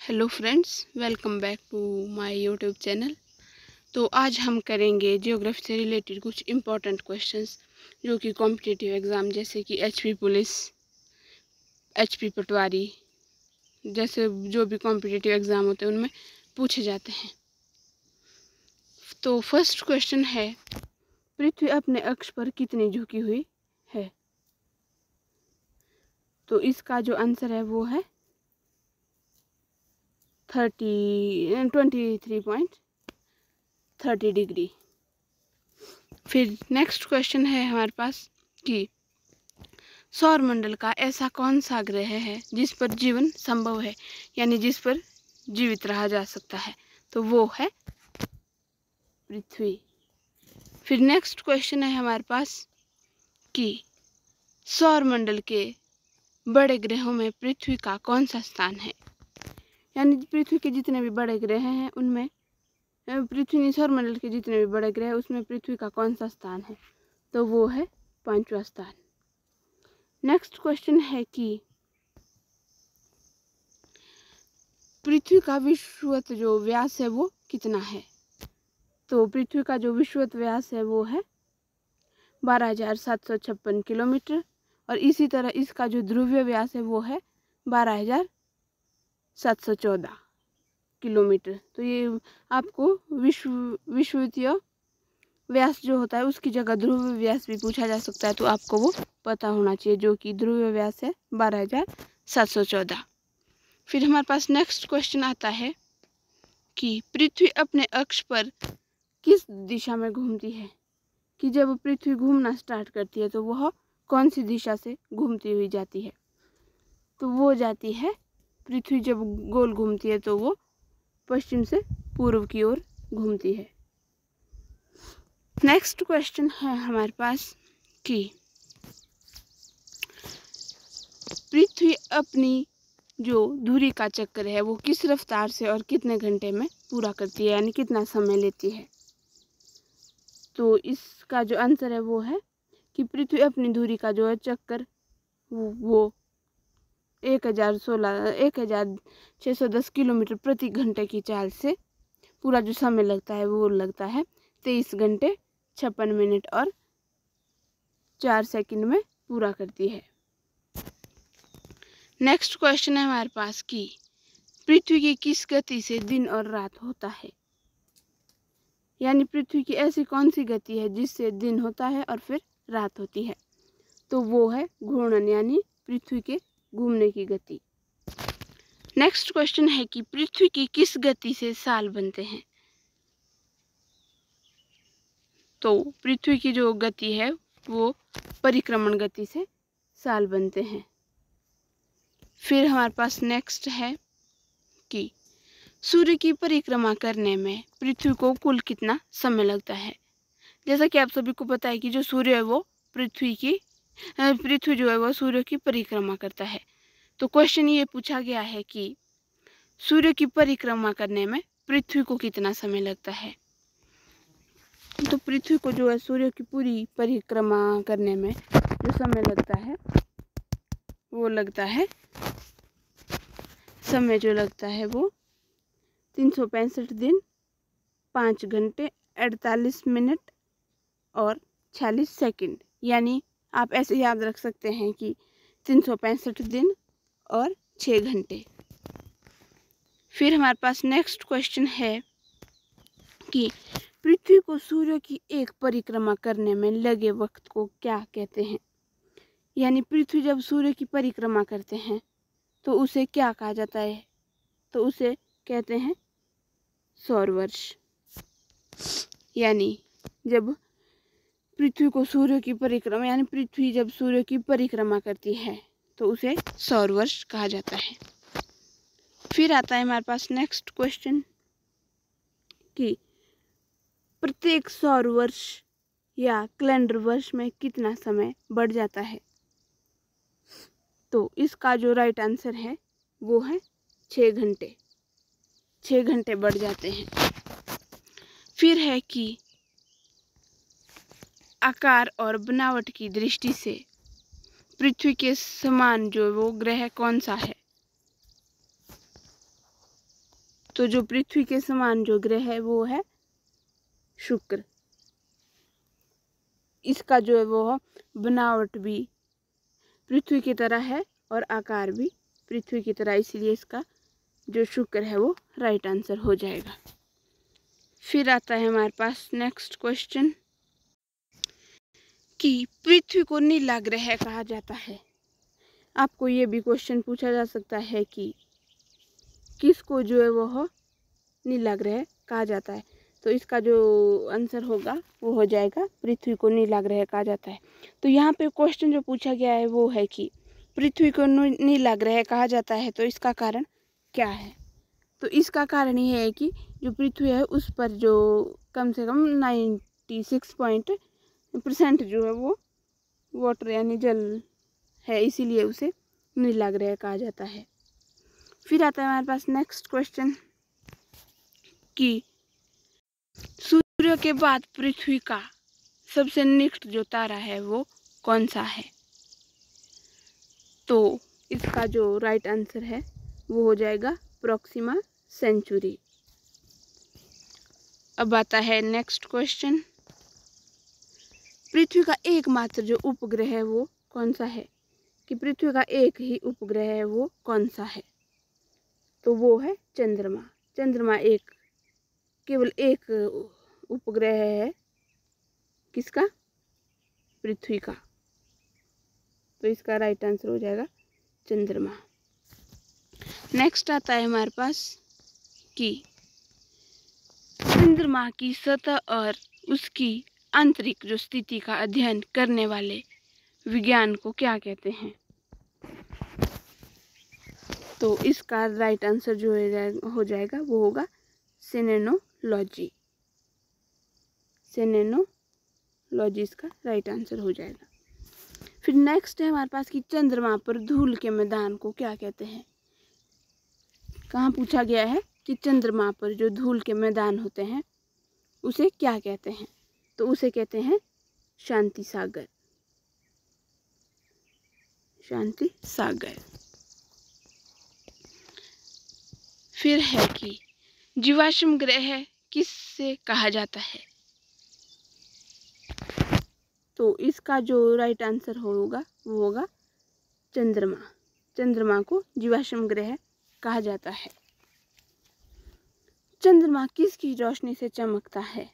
Hello friends, welcome back to my YouTube channel. तो आज हम करेंगे ज्योग्राफी से रिलेटेड कुछ इम्पोर्टेंट क्वेश्चंस जो कि कॉम्पिटिटिव एग्ज़ाम जैसे कि एचपी पुलिस, एचपी पटवारी जैसे जो भी कॉम्पिटिटिव एग्ज़ाम होते हैं उनमें पूछे जाते हैं। तो फर्स्ट क्वेश्चन है, पृथ्वी अपने अक्ष पर कितनी झुकी हुई है? तो इसका जो आंसर है वो है 23.30 डिग्री। फिर नेक्स्ट क्वेश्चन है हमारे पास कि सौरमंडल का ऐसा कौन सा ग्रह है जिस पर जीवन संभव है, यानी जिस पर जीवित रहा जा सकता है? तो वो है पृथ्वी। फिर नेक्स्ट क्वेश्चन है हमारे पास कि सौरमंडल के बड़े ग्रहों में पृथ्वी का कौन सा स्थान है, यानी पृथ्वी के जितने भी बड़े ग्रह हैं उनमें पृथ्वी सौरमंडल के जितने भी बड़े ग्रह हैं उसमें पृथ्वी का कौन सा स्थान है? तो वो है 5वां स्थान। नेक्स्ट क्वेश्चन है कि पृथ्वी का विषुवत जो व्यास है वो कितना है? तो पृथ्वी का जो विषुवत व्यास है वो है 12,756 किलोमीटर, और इसी तरह इसका जो ध्रुवीय व्यास है वो है 12,714 किलोमीटर। तो ये आपको विषुवतीय व्यास जो होता है उसकी जगह ध्रुवीय व्यास भी पूछा जा सकता है, तो आपको वो पता होना चाहिए, जो कि ध्रुवीय व्यास है 12,714। फिर हमारे पास नेक्स्ट क्वेश्चन आता है कि पृथ्वी अपने अक्ष पर किस दिशा में घूमती है? कि जब पृथ्वी घूमना स्टार्ट करती है तो वह कौन सी दिशा से घूमती हुई जाती है? तो वो जाती है, पृथ्वी जब गोल घूमती है तो वो पश्चिम से पूर्व की ओर घूमती है। नेक्स्ट क्वेश्चन है हमारे पास कि पृथ्वी अपनी जो धुरी का चक्कर है वो किस रफ्तार से और कितने घंटे में पूरा करती है, यानी कितना समय लेती है? तो इसका जो आंसर है वो है कि पृथ्वी अपनी धुरी का जो है चक्कर वो 1610 किलोमीटर प्रति घंटे की चाल से पूरा जो समय लगता है वो लगता है 23 घंटे 56 मिनट और 4 सेकंड में पूरा करती है। नेक्स्ट क्वेश्चन है हमारे पास कि पृथ्वी की किस गति से दिन और रात होता है? यानी पृथ्वी की ऐसी कौन सी गति है जिससे दिन होता है और फिर रात होती है? तो वो है घूर्णन, यानी पृथ्वी के घूमने की गति। नेक्स्ट क्वेश्चन है कि पृथ्वी की किस गति से साल बनते हैं? तो पृथ्वी की जो गति है वो परिक्रमण गति से साल बनते हैं। फिर हमारे पास नेक्स्ट है कि सूर्य की परिक्रमा करने में पृथ्वी को कुल कितना समय लगता है? जैसा कि आप सभी को पता है कि जो सूर्य है वो पृथ्वी जो है वो सूर्य की परिक्रमा करता है। तो क्वेश्चन ये पूछा गया है कि सूर्य की परिक्रमा करने में पृथ्वी को कितना समय लगता है? तो पृथ्वी को जो है सूर्य की पूरी परिक्रमा करने में जो समय लगता है वो लगता है, समय जो लगता है वो 365 दिन 5 घंटे 48 मिनट और 46 सेकंड। यानी आप ऐसे याद रख सकते हैं कि 365 दिन और 6 घंटे। फिर हमारे पास नेक्स्ट क्वेश्चन है कि पृथ्वी को सूर्य की एक परिक्रमा करने में लगे वक्त को क्या कहते हैं? यानी पृथ्वी जब सूर्य की परिक्रमा करते हैं तो उसे क्या कहा जाता है? तो उसे कहते हैं सौर वर्ष। यानी जब पृथ्वी को सूर्य की परिक्रमा, यानी पृथ्वी जब सूर्य की परिक्रमा करती है तो उसे सौर वर्ष कहा जाता है। फिर आता है हमारे पास नेक्स्ट क्वेश्चन कि प्रत्येक सौर वर्ष या कैलेंडर वर्ष में कितना समय बढ़ जाता है? तो इसका जो राइट आंसर है वो है 6 घंटे। 6 घंटे बढ़ जाते हैं। फिर है कि आकार और बनावट की दृष्टि से पृथ्वी के समान जो वो ग्रह कौन सा है? तो जो पृथ्वी के समान जो ग्रह है वो है शुक्र। इसका जो है वो बनावट भी पृथ्वी की तरह है और आकार भी पृथ्वी की तरह, इसलिए इसका जो शुक्र है वो राइट आंसर हो जाएगा। फिर आता है हमारे पास नेक्स्ट क्वेश्चन कि पृथ्वी को नीला ग्रह कहा जाता है। आपको ये भी क्वेश्चन पूछा जा सकता है कि किसको जो है वो नीला ग्रह कहा जाता है। तो इसका जो आंसर होगा वो हो जाएगा पृथ्वी को नीला ग्रह कहा जाता है। तो यहाँ पे क्वेश्चन जो पूछा गया है वो है कि पृथ्वी को नीला ग्रह कहा जाता है, तो इसका कारण क्या है। तो इसका कारण ये है कि जो पृथ्वी है उस पर जो कम से कम 96% जो है वो वाटर यानी जल है, इसीलिए उसे नीला ग्रह कहा जाता है। फिर आता है हमारे पास नेक्स्ट क्वेश्चन कि सूर्य के बाद पृथ्वी का सबसे निकट जो तारा है वो कौन सा है। तो इसका जो राइट आंसर है वो हो जाएगा प्रोक्सिमा सेंचुरी। अब आता है नेक्स्ट क्वेश्चन, पृथ्वी का एकमात्र जो उपग्रह है वो कौन सा है, कि पृथ्वी का एक ही उपग्रह है वो कौन सा है। तो वो है चंद्रमा। चंद्रमा केवल एक उपग्रह है, किसका, पृथ्वी का। तो इसका राइट आंसर हो जाएगा चंद्रमा। नेक्स्ट आता है हमारे पास कि चंद्रमा की सतह और उसकी आंतरिक जो स्थिति का अध्ययन करने वाले विज्ञान को क्या कहते हैं। तो इसका राइट आंसर जो हो जाएगा वो होगा सेलेनोलॉजी। सेलेनोलॉजी इसका राइट आंसर हो जाएगा। फिर नेक्स्ट है हमारे पास कि चंद्रमा पर धूल के मैदान को क्या कहते हैं। कहाँ पूछा गया है कि चंद्रमा पर जो धूल के मैदान होते हैं उसे क्या कहते हैं। तो उसे कहते हैं शांति सागर। शांति सागर। फिर है कि जीवाश्म ग्रह किससे कहा जाता है। तो इसका जो राइट आंसर होगा वो होगा चंद्रमा। चंद्रमा को जीवाश्म ग्रह कहा जाता है। चंद्रमा किसकी रोशनी से चमकता है।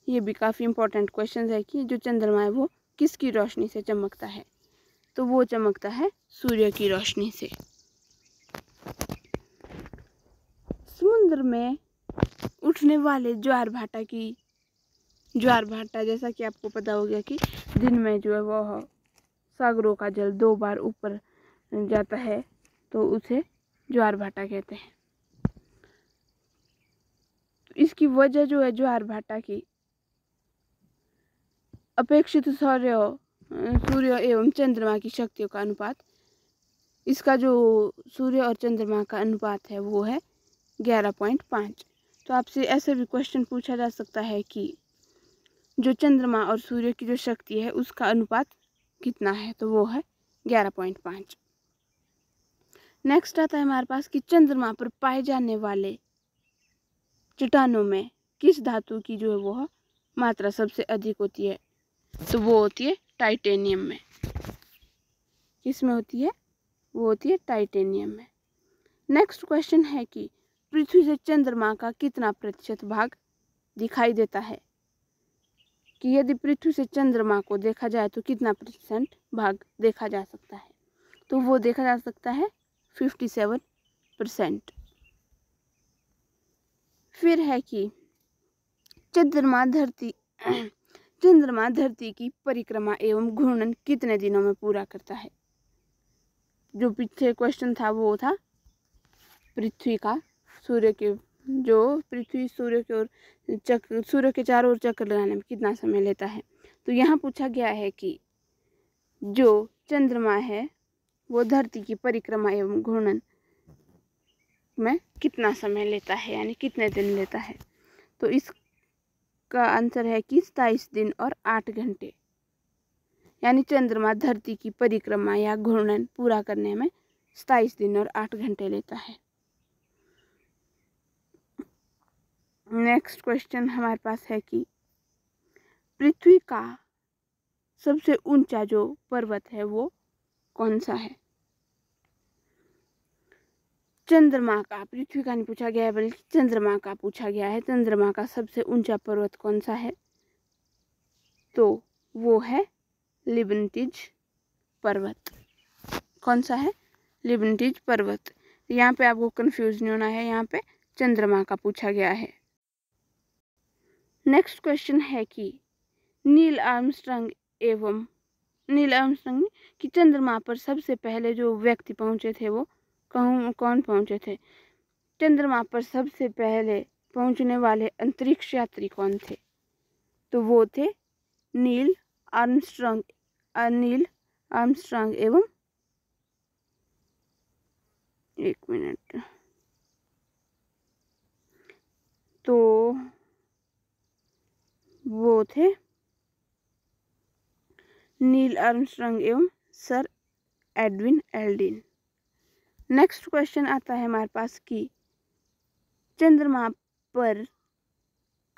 ये भी काफ़ी इम्पोर्टेंट क्वेश्चन है कि जो चंद्रमा है वो किसकी रोशनी से चमकता है। तो वो चमकता है सूर्य की रोशनी से। समुद्र में उठने वाले ज्वार भाटा जैसा कि आपको पता हो गया कि दिन में जो है वह सागरों का जल 2 बार ऊपर जाता है, तो उसे ज्वार भाटा कहते हैं। इसकी वजह जो है ज्वार भाटा की अपेक्षित सूर्य एवं चंद्रमा की शक्तियों का अनुपात, इसका जो सूर्य और चंद्रमा का अनुपात है वो है 11.5। तो आपसे ऐसे भी क्वेश्चन पूछा जा सकता है कि जो चंद्रमा और सूर्य की जो शक्ति है उसका अनुपात कितना है। तो वो है 11.5। नेक्स्ट आता है हमारे पास कि चंद्रमा पर पाए जाने वाले चट्टानों में किस धातु की जो है वो मात्रा सबसे अधिक होती है। तो वो होती है टाइटेनियम में। किस में होती है, वो होती है टाइटेनियम में। नेक्स्ट क्वेश्चन है कि पृथ्वी से चंद्रमा का कितना प्रतिशत भाग दिखाई देता है, कि यदि पृथ्वी से चंद्रमा को देखा जाए तो कितना % भाग देखा जा सकता है। तो वो देखा जा सकता है 57%। फिर है कि चंद्रमा धरती की परिक्रमा एवं घूर्णन कितने दिनों में पूरा करता है। जो पीछे क्वेश्चन था वो था पृथ्वी का सूर्य के चारों ओर चक्कर लगाने में कितना समय लेता है। तो यहाँ पूछा गया है कि जो चंद्रमा है वो धरती की परिक्रमा एवं घूर्णन में कितना समय लेता है, यानी कितने दिन लेता है। तो इसका आंसर है कि 27 दिन और 8 घंटे, यानी चंद्रमा धरती की परिक्रमा या घूर्णन पूरा करने में 27 दिन और 8 घंटे लेता है। नेक्स्ट क्वेश्चन हमारे पास है कि पृथ्वी का सबसे ऊंचा जो पर्वत है वो कौन सा है। चंद्रमा का, पृथ्वी का नहीं पूछा गया है बल्कि चंद्रमा का पूछा गया है। चंद्रमा का सबसे ऊंचा पर्वत कौन सा है, तो वो है लिबनटीज पर्वत। कौन सा है, लिबनटीज पर्वत। यहाँ पे आपको कंफ्यूज नहीं होना है, यहाँ पे चंद्रमा का पूछा गया है। नेक्स्ट क्वेश्चन है कि नील आर्मस्ट्रांग कि चंद्रमा पर सबसे पहले जो व्यक्ति पहुंचे थे वो कौन पहुंचे थे। चंद्रमा पर सबसे पहले पहुंचने वाले अंतरिक्ष यात्री कौन थे, तो वो थे नील आर्मस्ट्रांग एवं एक मिनट, तो वो थे नील आर्मस्ट्रांग एवं sir Edwin Aldrin. Next question आता है हमारे पास कि चंद्रमा पर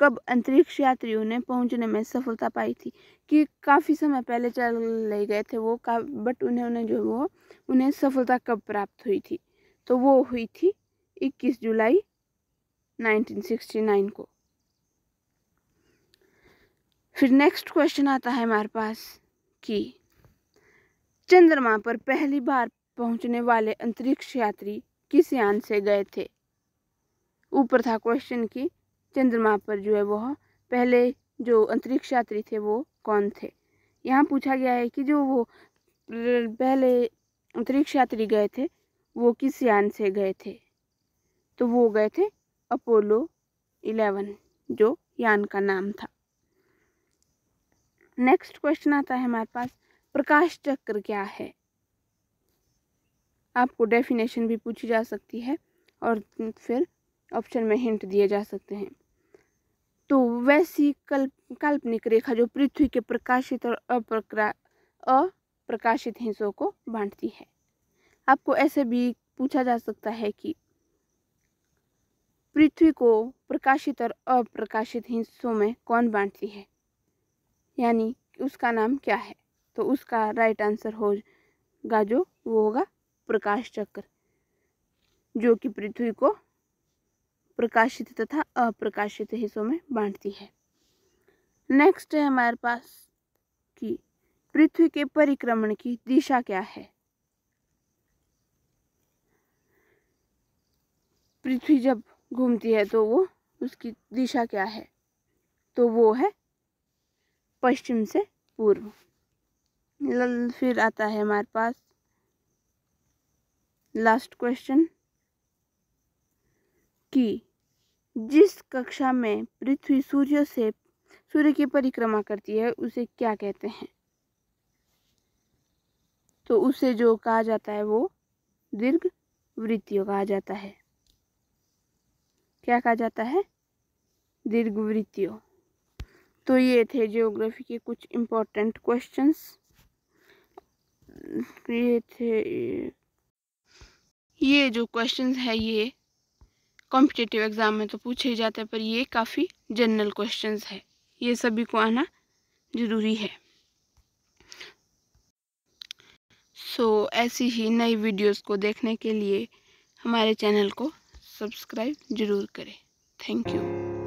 कब अंतरिक्ष यात्रियों ने पहुंचने में सफलता पाई थी। कि काफ़ी समय पहले चले गए थे वो बट उन्हें सफलता कब प्राप्त हुई थी, तो वो हुई थी 21 जुलाई 1969 को। फिर नेक्स्ट क्वेश्चन आता है हमारे पास कि चंद्रमा पर पहली बार पहुंचने वाले अंतरिक्ष यात्री किस यान से गए थे। ऊपर था क्वेश्चन कि चंद्रमा पर जो है वह पहले जो अंतरिक्ष यात्री थे वो कौन थे। यहाँ पूछा गया है कि जो वो पहले अंतरिक्ष यात्री गए थे वो किस यान से गए थे, तो वो गए थे अपोलो 11 जो यान का नाम था। नेक्स्ट क्वेश्चन आता है हमारे पास प्रकाश चक्र क्या है। आपको डेफिनेशन भी पूछी जा सकती है और फिर ऑप्शन में हिंट दिए जा सकते हैं। तो वैसी काल्पनिक रेखा जो पृथ्वी के प्रकाशित और अप्रकाशित हिस्सों को बांटती है। आपको ऐसे भी पूछा जा सकता है कि पृथ्वी को प्रकाशित और अप्रकाशित हिस्सों में कौन बांटती है, यानी उसका नाम क्या है, तो उसका राइट आंसर होगा जो वो होगा प्रकाश चक्र, जो कि पृथ्वी को प्रकाशित तथा अप्रकाशित हिस्सों में बांटती है। नेक्स्ट है हमारे पास कि पृथ्वी के परिक्रमण की दिशा क्या है। पृथ्वी जब घूमती है तो वो उसकी दिशा क्या है, तो वो है पश्चिम से पूर्व। फिर आता है हमारे पास लास्ट क्वेश्चन कि जिस कक्षा में पृथ्वी सूर्य की परिक्रमा करती है उसे क्या कहते हैं, तो उसे जो कहा जाता है वो दीर्घवृत्तीय कहा जाता है। क्या कहा जाता है, दीर्घवृत्तीय। तो ये थे ज्योग्राफी के कुछ इम्पोर्टेंट क्वेश्चंस। ये जो क्वेश्चंस है ये कॉम्पिटिटिव एग्जाम में तो पूछे ही जाते हैं, पर ये काफ़ी जनरल क्वेश्चंस है, ये सभी को आना जरूरी है। सो ऐसी ही नई वीडियोस को देखने के लिए हमारे चैनल को सब्सक्राइब जरूर करें। Thank you.